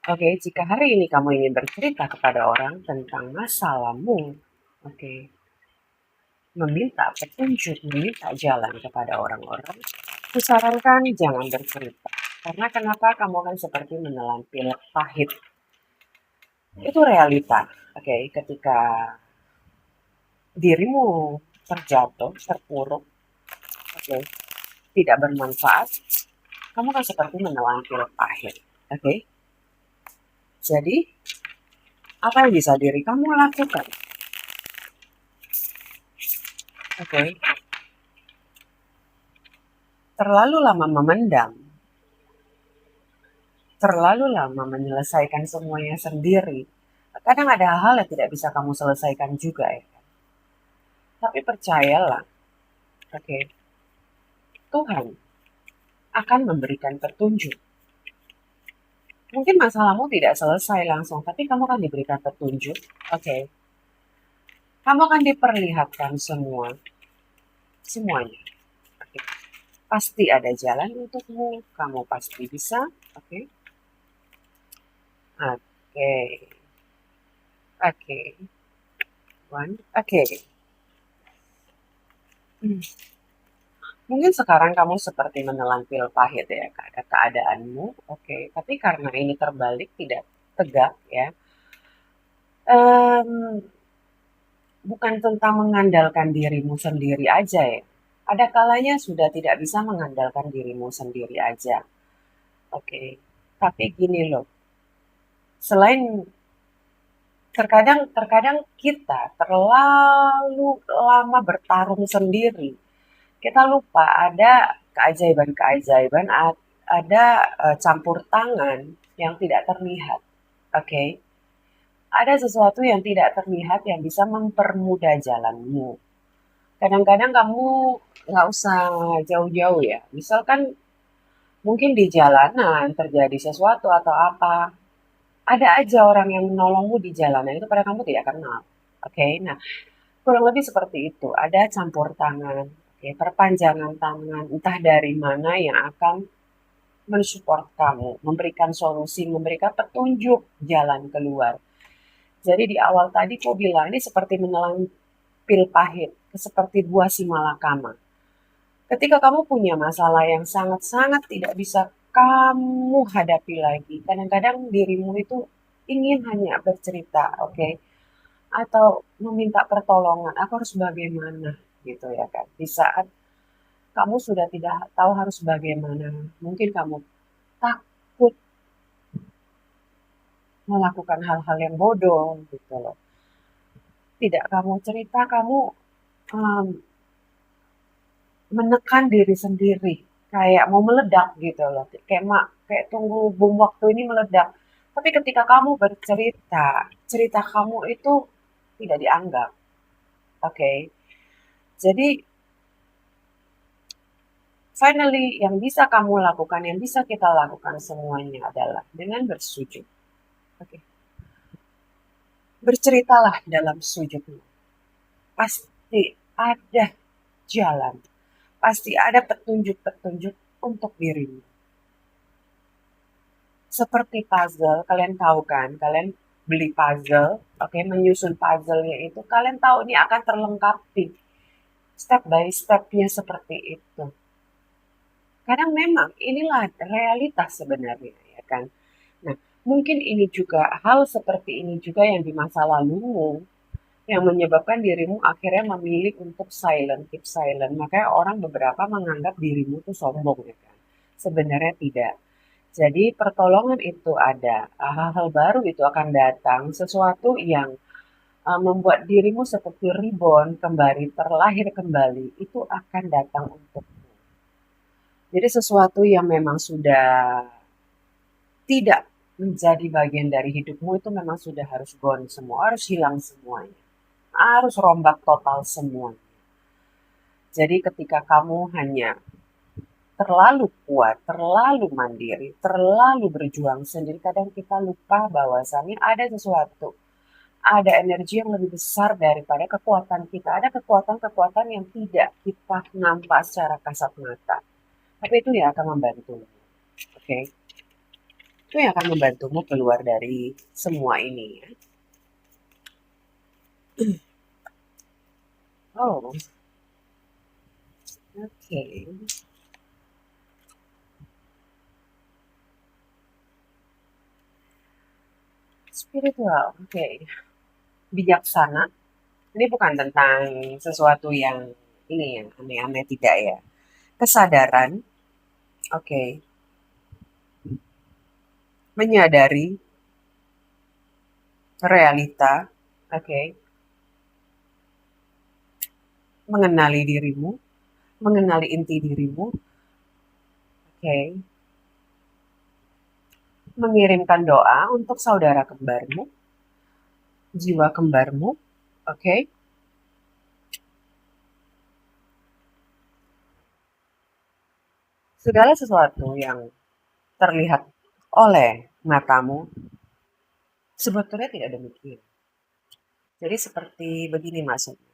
Oke, jika hari ini kamu ingin bercerita kepada orang tentang masalahmu, oke, meminta petunjuk, meminta jalan kepada orang-orang, kusarankan jangan bercerita. Karena kenapa kamu akan seperti menelan pil pahit. Itu realita, oke, ketika dirimu terjatuh, terpuruk, oke, tidak bermanfaat, kamu akan seperti menelan pil pahit, oke. Jadi, apa yang bisa diri kamu lakukan? Oke, terlalu lama memendam, terlalu lama menyelesaikan semuanya sendiri. Kadang ada hal yang tidak bisa kamu selesaikan juga ya. Tapi percayalah, oke, Tuhan akan memberikan petunjuk. Mungkin masalahmu tidak selesai langsung, tapi kamu akan diberikan petunjuk. Oke, kamu akan diperlihatkan semuanya. Oke. Pasti ada jalan untukmu, kamu pasti bisa. Oke, oke, oke, oke. Mungkin sekarang kamu seperti menelan pil pahit ya, keadaanmu, oke. Tapi karena ini terbalik, tidak tegak ya, em, bukan tentang mengandalkan dirimu sendiri aja ya. Ada kalanya sudah tidak bisa mengandalkan dirimu sendiri aja, oke. Tapi gini loh, selain terkadang terkadang kita terlalu lama bertarung sendiri, kita lupa ada keajaiban-keajaiban, ada campur tangan yang tidak terlihat. Oke, okay? Ada sesuatu yang tidak terlihat yang bisa mempermudah jalanmu. Kadang-kadang kamu nggak usah jauh-jauh ya. Misalkan mungkin di jalanan terjadi sesuatu atau apa, ada aja orang yang menolongmu di jalanan itu pada kamu tidak kenal. Oke, okay? Nah kurang lebih seperti itu. Ada campur tangan, okay? Perpanjangan tangan, entah dari mana yang akan mensupport kamu, memberikan solusi, memberikan petunjuk jalan keluar. Jadi di awal tadi kau bilang ini seperti menelan pil pahit, seperti buah si malakama. Ketika kamu punya masalah yang sangat-sangat tidak bisa kamu hadapi lagi, kadang-kadang dirimu itu ingin hanya bercerita, oke, okay? Atau meminta pertolongan, aku harus bagaimana, gitu ya kan. Di saat kamu sudah tidak tahu harus bagaimana, mungkin kamu takut melakukan hal-hal yang bodoh gitu loh. Tidak kamu cerita, kamu um, menekan diri sendiri, kayak mau meledak gitu loh. Kayak tunggu bom waktu ini meledak. Tapi ketika kamu bercerita, cerita kamu itu tidak dianggap. Oke. Okay? Jadi finally yang bisa kamu lakukan, yang bisa kita lakukan semuanya adalah dengan bersujud. Oke. Okay? Berceritalah dalam sujudmu. Pasti ada jalan. Pasti ada petunjuk-petunjuk untuk dirimu. Seperti puzzle, kalian tahu kan? Kalian beli puzzle, oke, menyusun puzzle-nya itu, kalian tahu ini akan terlengkapi. Step by step-nya seperti itu. Kadang memang inilah realitas sebenarnya, ya kan? Nah, mungkin ini juga, hal seperti ini juga yang di masa lalumu, yang menyebabkan dirimu akhirnya memilih untuk silent, keep silent. Makanya orang beberapa menganggap dirimu tuh sombong ya kan. Sebenarnya tidak. Jadi pertolongan itu ada, hal-hal baru itu akan datang, sesuatu yang membuat dirimu seperti reborn kembali, terlahir kembali, itu akan datang untukmu. Jadi sesuatu yang memang sudah tidak menjadi bagian dari hidupmu itu memang sudah harus gone semua, harus hilang semuanya. Harus rombak total semua. Jadi ketika kamu hanya terlalu kuat, terlalu mandiri, terlalu berjuang sendiri, kadang kita lupa bahwasannya ada sesuatu, ada energi yang lebih besar daripada kekuatan kita. Ada kekuatan-kekuatan yang tidak kita nampak secara kasat mata. Tapi itu ya akan membantu. Oke. Okay? Itu yang akan membantumu keluar dari semua ini ya. Oh, oke. Spiritual, oke. Bijaksana. Ini bukan tentang sesuatu yang ini ya, aneh-aneh tidak ya. Kesadaran, oke. Menyadari realita, oke. Mengenali dirimu, mengenali inti dirimu, oke. Mengirimkan doa untuk saudara kembarmu, jiwa kembarmu, oke. Segala sesuatu yang terlihat oleh matamu sebetulnya tidak demikian. Jadi seperti begini maksudnya.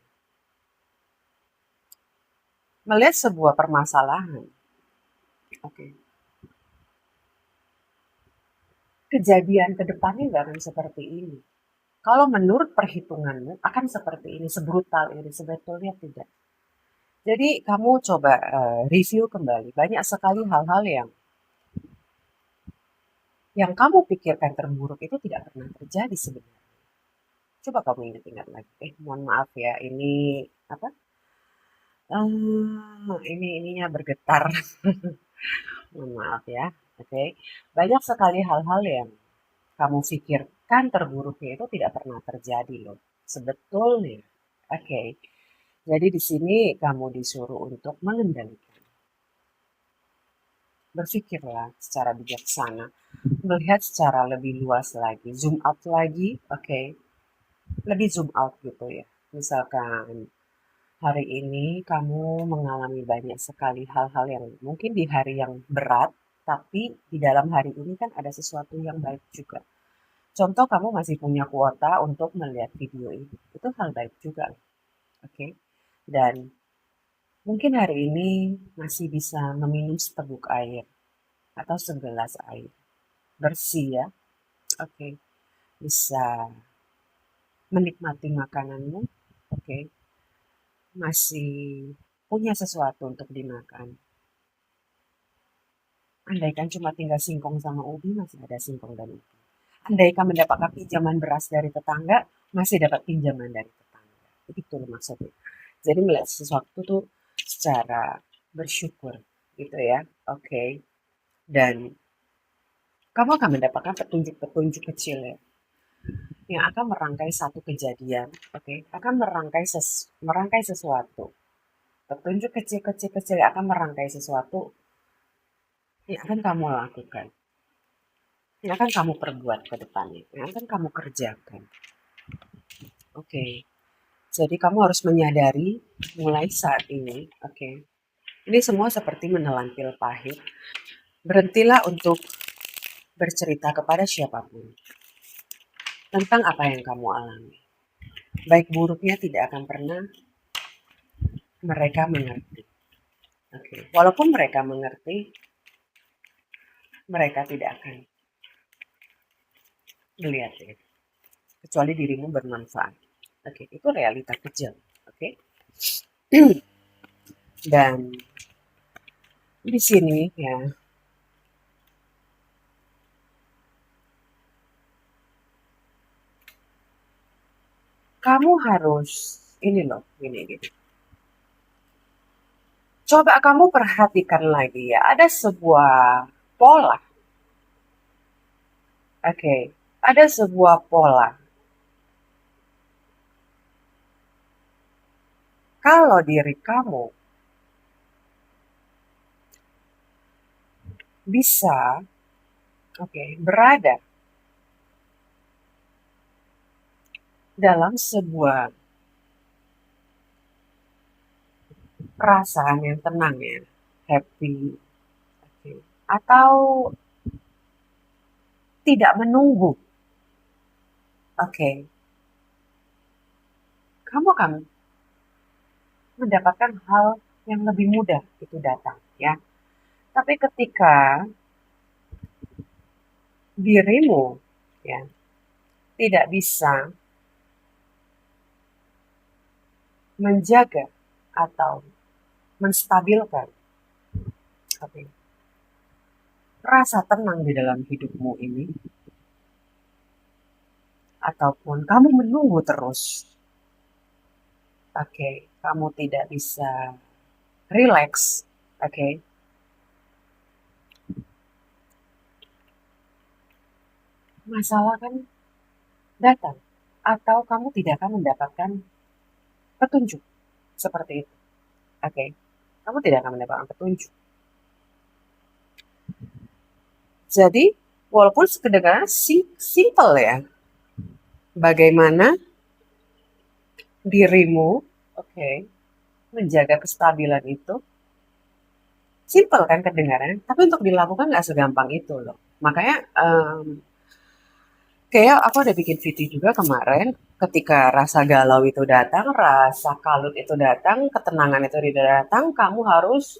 Melihat sebuah permasalahan, oke. Kejadian ke depannya nggak akan seperti ini. Kalau menurut perhitunganmu akan seperti ini, sebrutal ini, sebetulnya tidak. Jadi kamu coba review kembali. Banyak sekali hal-hal yang kamu pikirkan terburuk itu tidak pernah terjadi sebenarnya. Coba kamu ingat-ingat lagi. Mohon maaf ya, ini apa? Ini ininya bergetar. Mohon maaf ya. Oke. Banyak sekali hal-hal yang kamu pikirkan terburuknya itu tidak pernah terjadi loh. Sebetulnya. Oke. Jadi di sini kamu disuruh untuk mengendalikan. Berpikirlah secara bijaksana, melihat secara lebih luas lagi, zoom out lagi, oke. Lebih zoom out gitu ya. Misalkan hari ini kamu mengalami banyak sekali hal-hal yang mungkin di hari yang berat, tapi di dalam hari ini kan ada sesuatu yang baik juga. Contoh kamu masih punya kuota untuk melihat video ini. Itu hal baik juga, oke? Dan mungkin hari ini masih bisa meminum seteguk air atau segelas air. Bersih ya, oke. Bisa menikmati makananmu, oke. Masih punya sesuatu untuk dimakan. Andaikan cuma tinggal singkong sama ubi, masih ada singkong dan ubi. Andaikan mendapatkan pinjaman beras dari tetangga, masih dapat pinjaman dari tetangga. Itu maksudnya. Jadi melihat sesuatu tuh secara bersyukur gitu ya. Oke. Dan kamu akan mendapatkan petunjuk-petunjuk kecil ya yang akan merangkai satu kejadian, oke, akan merangkai sesuatu. Petunjuk kecil-kecil kecil yang akan merangkai sesuatu yang akan kamu lakukan, yang akan kamu perbuat ke depannya, yang akan kamu kerjakan. Oke. Jadi kamu harus menyadari mulai saat ini, oke. Ini semua seperti menelan pil pahit. Berhentilah untuk bercerita kepada siapapun tentang apa yang kamu alami. Baik buruknya tidak akan pernah mereka mengerti. Oke. Walaupun mereka mengerti, mereka tidak akan melihat ya. Kecuali dirimu bermanfaat. Oke, itu realita kecil. Oke. Dan di sini ya, kamu harus ini loh, gini. Coba kamu perhatikan lagi ya, ada sebuah pola. Oke, ada sebuah pola. Kalau diri kamu bisa, oke, berada dalam sebuah perasaan yang tenang ya, happy, oke, atau tidak menunggu, oke, kamu akan mendapatkan hal yang lebih mudah itu datang ya. Tapi ketika dirimu ya tidak bisa menjaga atau menstabilkan oke, rasa tenang di dalam hidupmu ini, ataupun kamu menunggu terus, oke, kamu tidak bisa relax, oke, masalah kan datang, atau kamu tidak akan mendapatkan petunjuk seperti itu, oke, kamu tidak akan mendapatkan petunjuk. Jadi, walaupun sekedar simple ya, bagaimana dirimu, oke, menjaga kestabilan itu, simple kan kedengarannya, tapi untuk dilakukan nggak segampang itu loh. Makanya kayak aku ada bikin video juga kemarin, ketika rasa galau itu datang, rasa kalut itu datang, ketenangan itu tidak datang, kamu harus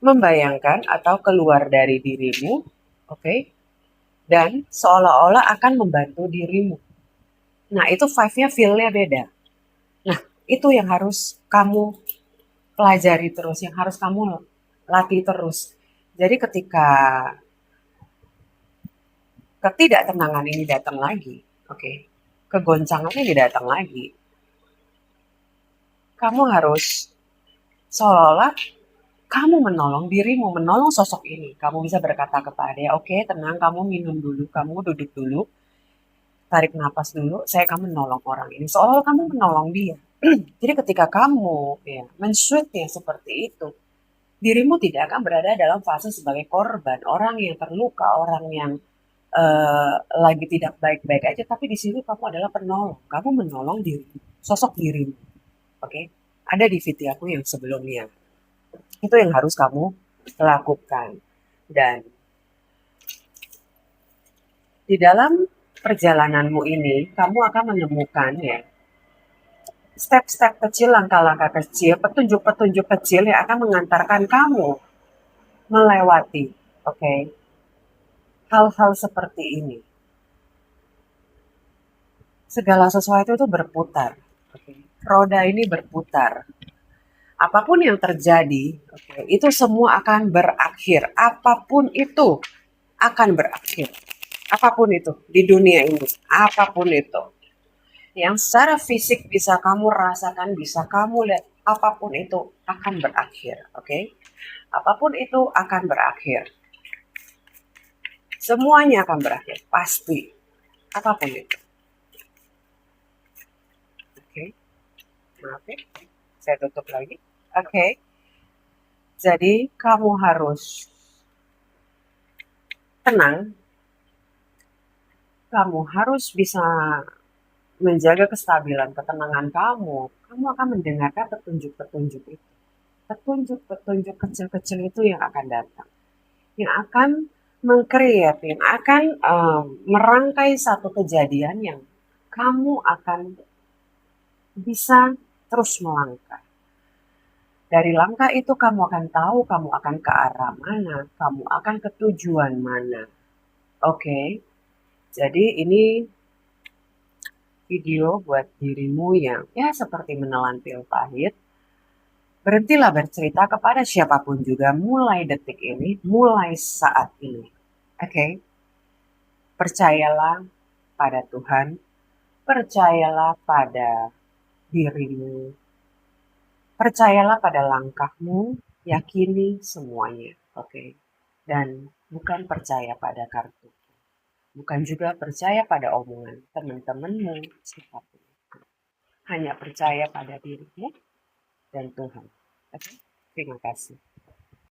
membayangkan atau keluar dari dirimu, oke, dan seolah-olah akan membantu dirimu. Nah, itu five-nya feel-nya beda. Nah, itu yang harus kamu pelajari terus, yang harus kamu latih terus. Jadi ketika ketidaktenangan ini datang lagi, oke, kegoncangan ini datang lagi, kamu harus seolah-olah kamu menolong dirimu, menolong sosok ini. Kamu bisa berkata kepada dia, oke, tenang, kamu minum dulu, kamu duduk dulu, tarik nafas dulu, saya akan menolong orang ini. Seolah-olah kamu menolong dia. Jadi ketika kamu ya, men-switch-nya seperti itu, dirimu tidak akan berada dalam fase sebagai korban, orang yang terluka, orang yang lagi tidak baik-baik aja, tapi di sini kamu adalah penolong. Kamu menolong diri, sosok dirimu. Oke, ada di video aku yang sebelumnya. Itu yang harus kamu lakukan. Dan di dalam perjalananmu ini, kamu akan menemukan ya step-step kecil, langkah-langkah kecil, petunjuk-petunjuk kecil yang akan mengantarkan kamu melewati, oke, hal-hal seperti ini. Segala sesuatu itu berputar. Oke. Roda ini berputar. Apapun yang terjadi, oke, itu semua akan berakhir. Apapun itu akan berakhir. Apapun itu di dunia ini, apapun itu. Yang secara fisik bisa kamu rasakan, bisa kamu lihat, apapun itu akan berakhir, oke? Apapun itu akan berakhir. Semuanya akan berakhir, pasti. Apapun itu. Oke. Maaf ya. Saya tutup lagi. Oke. Jadi kamu harus tenang, kamu harus bisa menjaga kestabilan, ketenangan kamu. Kamu akan mendengarkan petunjuk-petunjuk itu. Petunjuk-petunjuk kecil-kecil itu yang akan datang. Yang akan mengkreat, yang akan merangkai satu kejadian yang kamu akan bisa terus melangkah. Dari langkah itu kamu akan tahu kamu akan ke arah mana, kamu akan ke tujuan mana. Oke, jadi ini video buat dirimu yang ya seperti menelan pil pahit. Berhentilah bercerita kepada siapapun juga mulai detik ini, mulai saat ini. Oke, percayalah pada Tuhan, percayalah pada dirimu, percayalah pada langkahmu, yakini semuanya. Oke, dan bukan percaya pada kartu. Bukan juga percaya pada omongan teman-temanmu, siapapun. Hanya percaya pada dirimu dan Tuhan. Oke, terima kasih.